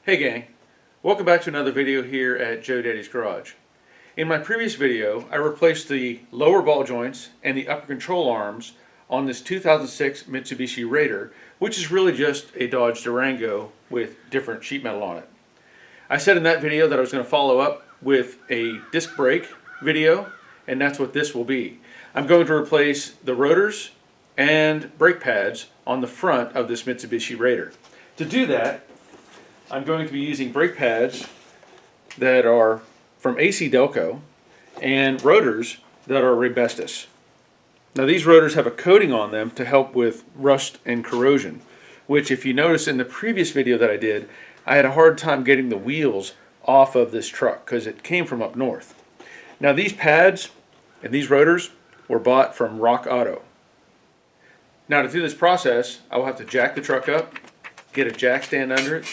Hey gang, welcome back to another video here at Joe Daddy's Garage. In my previous video, I replaced the lower ball joints and the upper control arms on this 2006 Mitsubishi Raider, which is really just a Dodge Durango with different sheet metal on it. I said in that video that I was going to follow up with a disc brake video, and that's what this will be. I'm going to replace the rotors and brake pads on the front of this Mitsubishi Raider. To do that, I'm going to be using brake pads that are from AC Delco and rotors that are Rebestos. Now these rotors have a coating on them to help with rust and corrosion, which if you notice in the previous video that I did, I had a hard time getting the wheels off of this truck because it came from up north. Now these pads and these rotors were bought from Rock Auto. Now to do this process, I will have to jack the truck up, get a jack stand under it,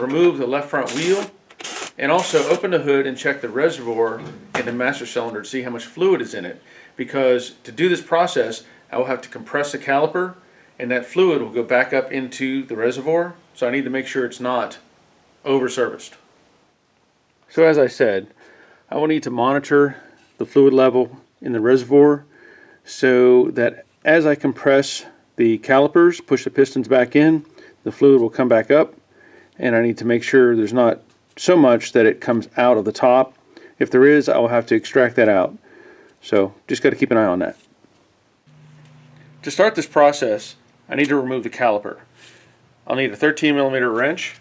remove the left front wheel, and also open the hood and check the reservoir in the master cylinder to see how much fluid is in it, because to do this process I will have to compress the caliper and that fluid will go back up into the reservoir, so I need to make sure it's not over serviced. So as I said, I will need to monitor the fluid level in the reservoir so that as I compress the calipers, push the pistons back in, the fluid will come back up, and I need to make sure there's not so much that it comes out of the top. If there is, I will have to extract that out. So just got to keep an eye on that. To start this process, I need to remove the caliper. I'll need a 13mm wrench,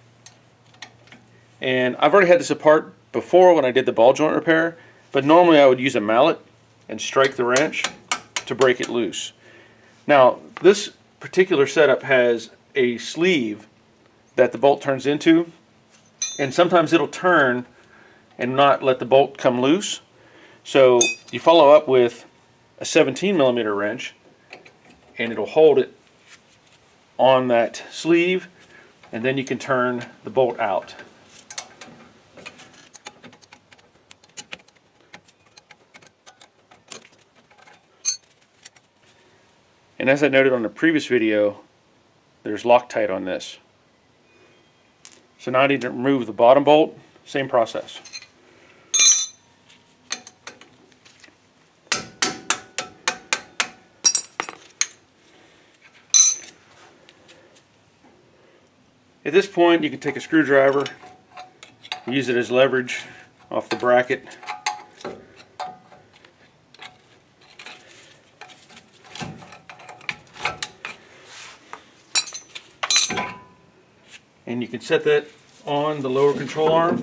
and I've already had this apart before when I did the ball joint repair, but normally I would use a mallet and strike the wrench to break it loose. Now this particular setup has a sleeve that the bolt turns into, and sometimes it'll turn and not let the bolt come loose. So you follow up with a 17mm wrench and it'll hold it on that sleeve, and then you can turn the bolt out. And as I noted on the previous video, there's Loctite on this. So now I need to remove the bottom bolt, same process. At this point you can take a screwdriver, use it as leverage off the bracket. And you can set that on the lower control arm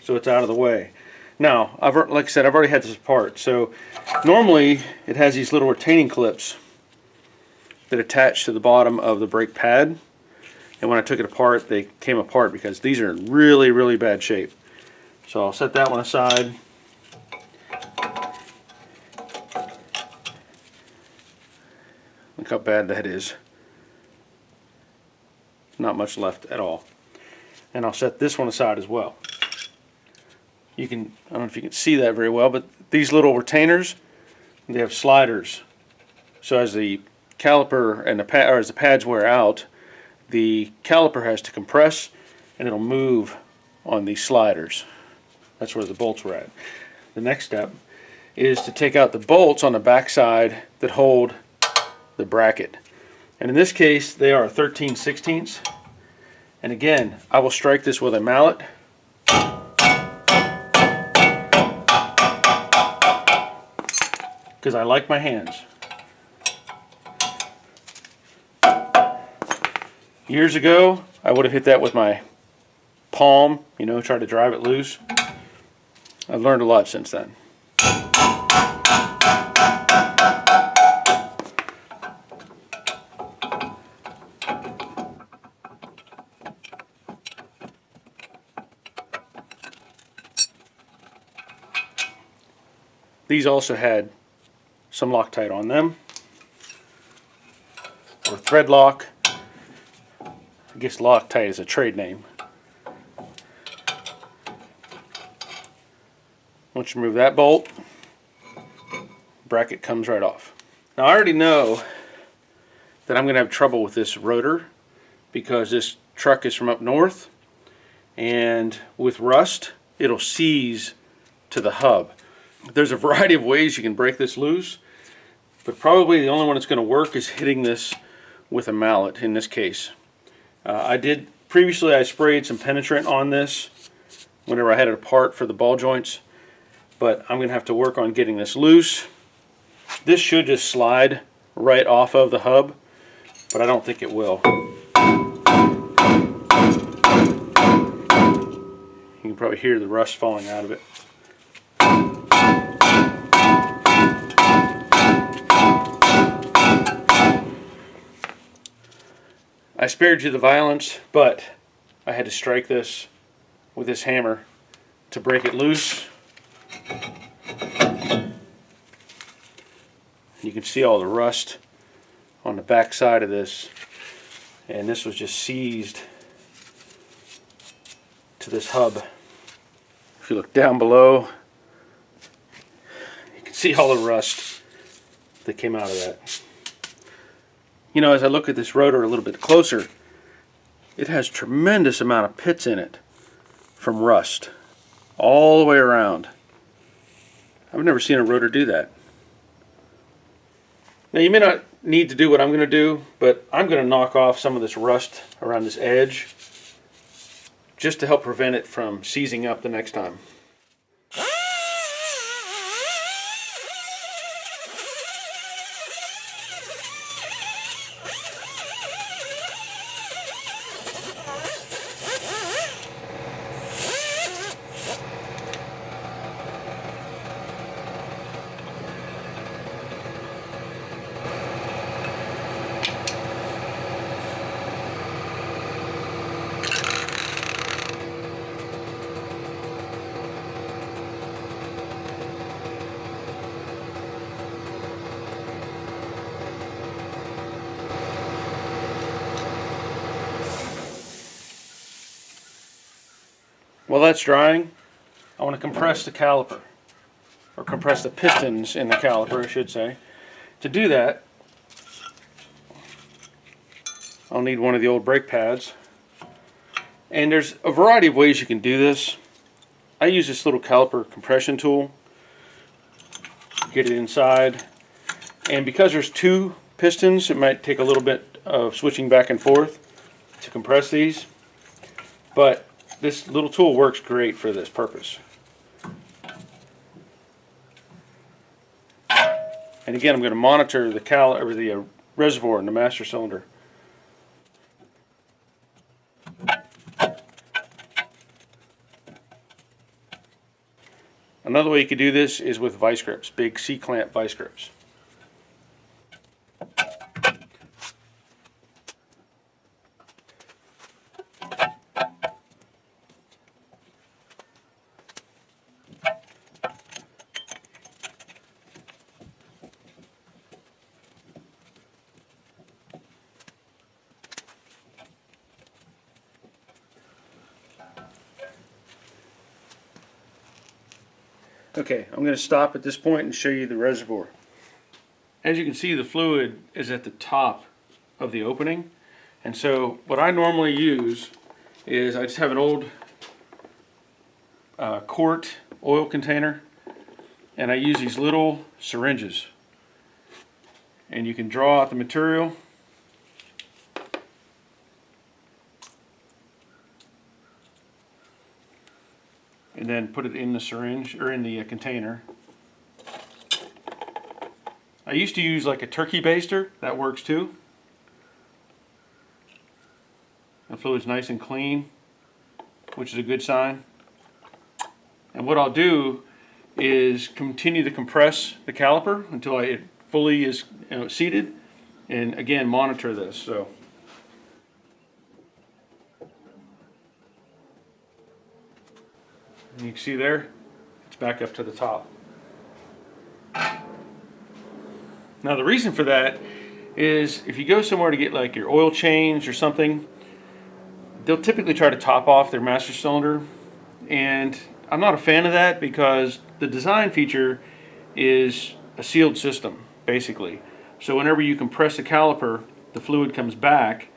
so it's out of the way. Now, like I said, I've already had this apart. So normally it has these little retaining clips that attach to the bottom of the brake pad. And when I took it apart, they came apart because these are in really, really bad shape. So I'll set that one aside. Look how bad that is. Not much left at all. And I'll set this one aside as well. You can, I don't know if you can see that very well, but these little retainers, they have sliders. So as the caliper and as the pads wear out, the caliper has to compress and it'll move on these sliders. That's where the bolts were at. The next step is to take out the bolts on the back side that hold the bracket. And in this case they are 13/16. And again, I will strike this with a mallet. Because I like my hands. Years ago I would have hit that with my palm, you know, try to drive it loose. I've learned a lot since then. These also had some Loctite on them, or thread lock. I guess Loctite is a trade name. Once you remove that bolt, bracket comes right off. Now I already know that I'm going to have trouble with this rotor because this truck is from up north, and with rust it'll seize to the hub. There's a variety of ways you can break this loose, but probably the only one that's going to work is hitting this with a mallet in this case. Previously I sprayed some penetrant on this whenever I had it apart for the ball joints, but I'm going to have to work on getting this loose. This should just slide right off of the hub, but I don't think it will. You can probably hear the rust falling out of it. I spared you the violence, but I had to strike this with this hammer to break it loose. You can see all the rust on the back side of this, and this was just seized to this hub. If you look down below, you can see all the rust that came out of that. You know, as I look at this rotor a little bit closer, it has tremendous amount of pits in it from rust all the way around. I've never seen a rotor do that. Now you may not need to do what I'm going to do, but I'm going to knock off some of this rust around this edge just to help prevent it from seizing up the next time. While that's drying, I want to compress the caliper, or compress the pistons in the caliper, I should say. To do that, I'll need one of the old brake pads. And there's a variety of ways you can do this. I use this little caliper compression tool. Get it inside. And because there's two pistons, it might take a little bit of switching back and forth to compress these. But this little tool works great for this purpose. And again, I'm going to monitor the reservoir in the master cylinder. Another way you could do this is with vice grips, big C-clamp vice grips. Okay, I'm going to stop at this point and show you the reservoir. As you can see, the fluid is at the top of the opening. And so what I normally use is I just have an old quart oil container, and I use these little syringes. And you can draw out the material. And then put it in the syringe, or in the container. I used to use like a turkey baster, that works too. The fluid's nice and clean, which is a good sign. And what I'll do is continue to compress the caliper until it fully is seated, and again monitor this. So you can see there, it's back up to the top. Now the reason for that is if you go somewhere to get like your oil changed or something, they'll typically try to top off their master cylinder, and I'm not a fan of that because the design feature is a sealed system basically. So whenever you compress the caliper, the fluid comes back.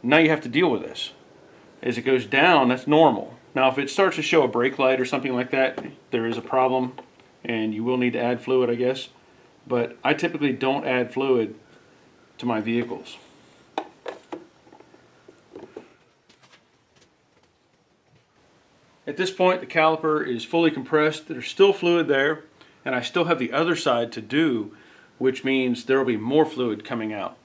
Now you have to deal with this. as it goes down, that's normal. Now if it starts to show a brake light or something like that, there is a problem and you will need to add fluid, I guess. But I typically don't add fluid to my vehicles. At this point, the caliper is fully compressed. There's still fluid there, and I still have the other side to do, which means there will be more fluid coming out.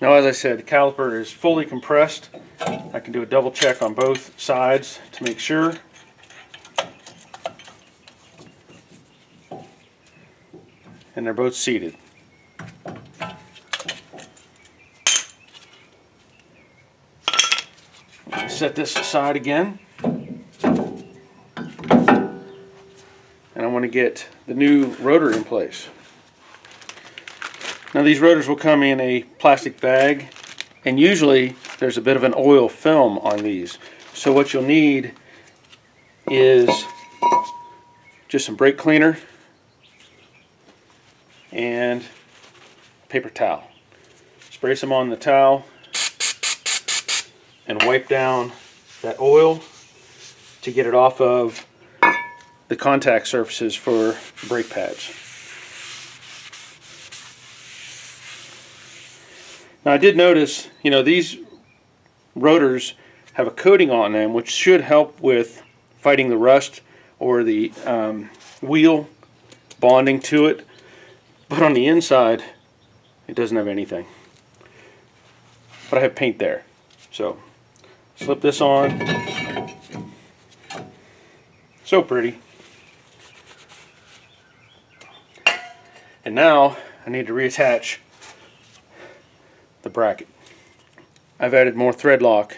Now, as I said, the caliper is fully compressed. I can do a double check on both sides to make sure. And they're both seated. Set this aside again, and I want to get the new rotor in place. Now these rotors will come in a plastic bag, and usually there's a bit of an oil film on these. So what you'll need is just some brake cleaner and paper towel. Spray some on the towel and wipe down that oil to get it off of the contact surfaces for brake pads. Now I did notice, these rotors have a coating on them which should help with fighting the rust or the wheel bonding to it, but on the inside it doesn't have anything. But I have paint there, so slip this on. So pretty. And now I need to reattach the bracket. I've added more thread lock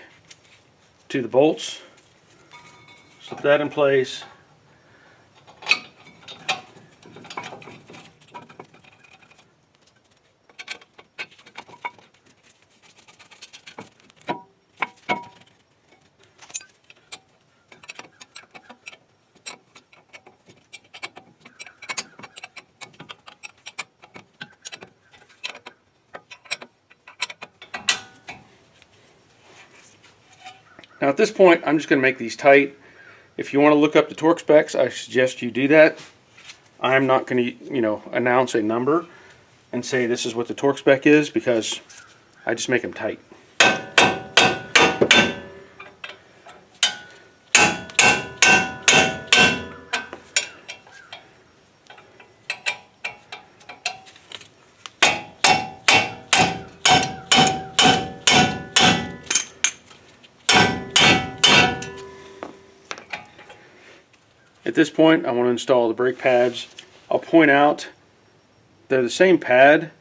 to the bolts. Slip that in place. Now at this point, I'm just going to make these tight. If you want to look up the torque specs, I suggest you do that. I'm not going to, announce a number and say this is what the torque spec is, because I just make them tight. At this point, I want to install the brake pads. I'll point out they're the same pad,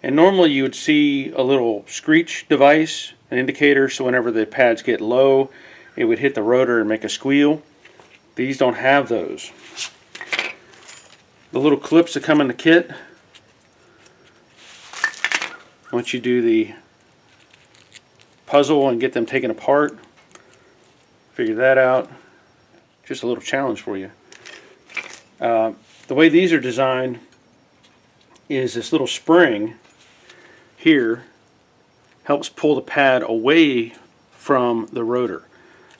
and normally you would see a little screech device, an indicator, so whenever the pads get low, it would hit the rotor and make a squeal. These don't have those. The little clips that come in the kit, once you do the puzzle and get them taken apart, figure that out. Just a little challenge for you. The way these are designed is this little spring here helps pull the pad away from the rotor.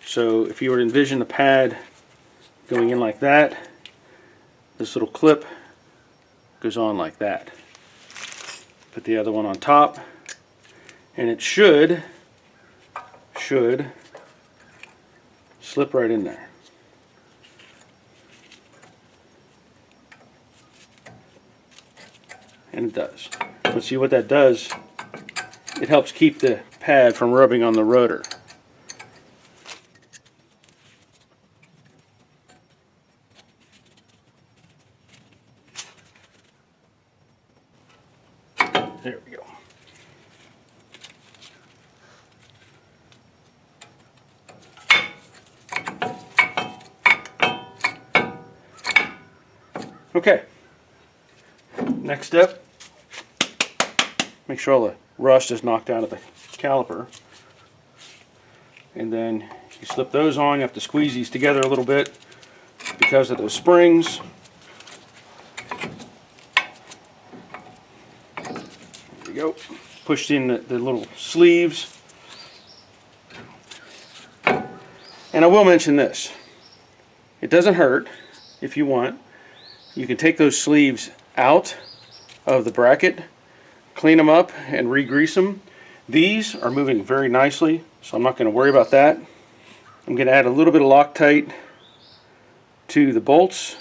So if you were to envision the pad going in like that, this little clip goes on like that. Put the other one on top, and it should slip right in there. And it does. But see what that does? It helps keep the pad from rubbing on the rotor. There we go. Okay. Next step. Make sure all the rust is knocked out of the caliper, and then you slip those on. You have to squeeze these together a little bit because of those springs. There we go. pushed in the little sleeves. And I will mention this. It doesn't hurt if you want. You can take those sleeves out of the bracket, clean them up, and re-grease them. These are moving very nicely, so I'm not going to worry about that. I'm going to add a little bit of Loctite to the bolts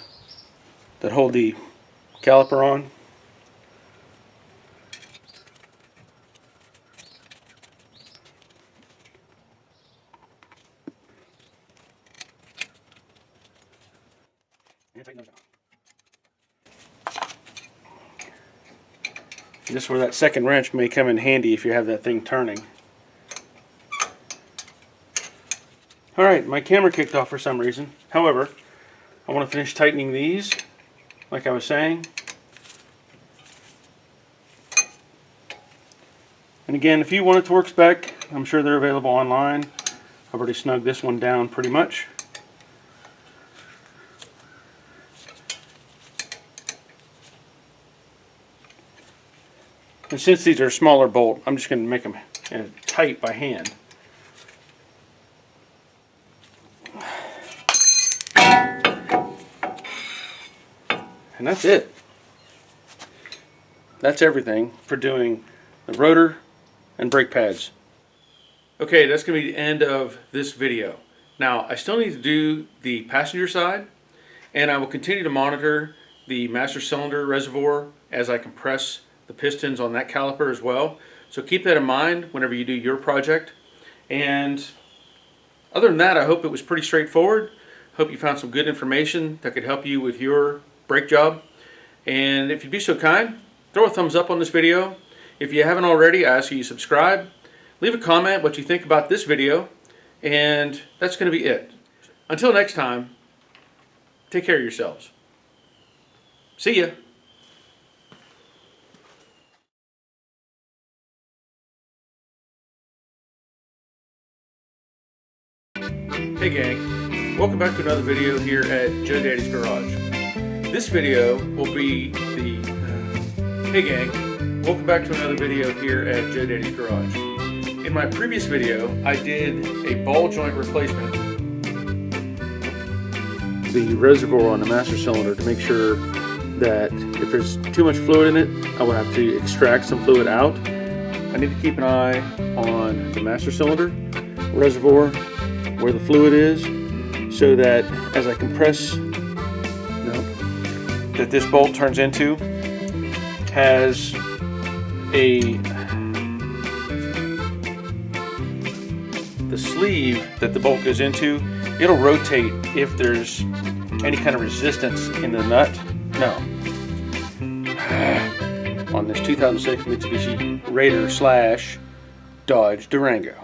that hold the caliper on. This is where that second wrench may come in handy if you have that thing turning. Alright, my camera kicked off for some reason. However, I want to finish tightening these, like I was saying. And again, if you want it to work spec, I'm sure they're available online. I've already snugged this one down pretty much. And since these are a smaller bolt, I'm just going to make them tight by hand. And that's it. That's everything for doing the rotor and brake pads. Okay, that's going to be the end of this video. Now, I still need to do the passenger side, and I will continue to monitor the master cylinder reservoir as I compress the pistons on that caliper as well. So keep that in mind whenever you do your project. And other than that, I hope it was pretty straightforward. Hope you found some good information that could help you with your brake job. And if you'd be so kind, throw a thumbs up on this video. If you haven't already, I ask you to subscribe. Leave a comment what you think about this video. And that's going to be it. Until next time, take care of yourselves. See ya. Hey gang, welcome back to another video here at Joe Daddy's Garage. This video will be the... Hey gang, welcome back to another video here at Joe Daddy's Garage. In my previous video, I did a ball joint replacement. The reservoir on the master cylinder to make sure that if there's too much fluid in it, I would have to extract some fluid out. I need to keep an eye on the master cylinder reservoir, where the fluid is, so that as I compress, that this bolt turns into has the sleeve that the bolt goes into, it'll rotate if there's any kind of resistance in the nut. No. On this 2006 Mitsubishi Raider / Dodge Durango.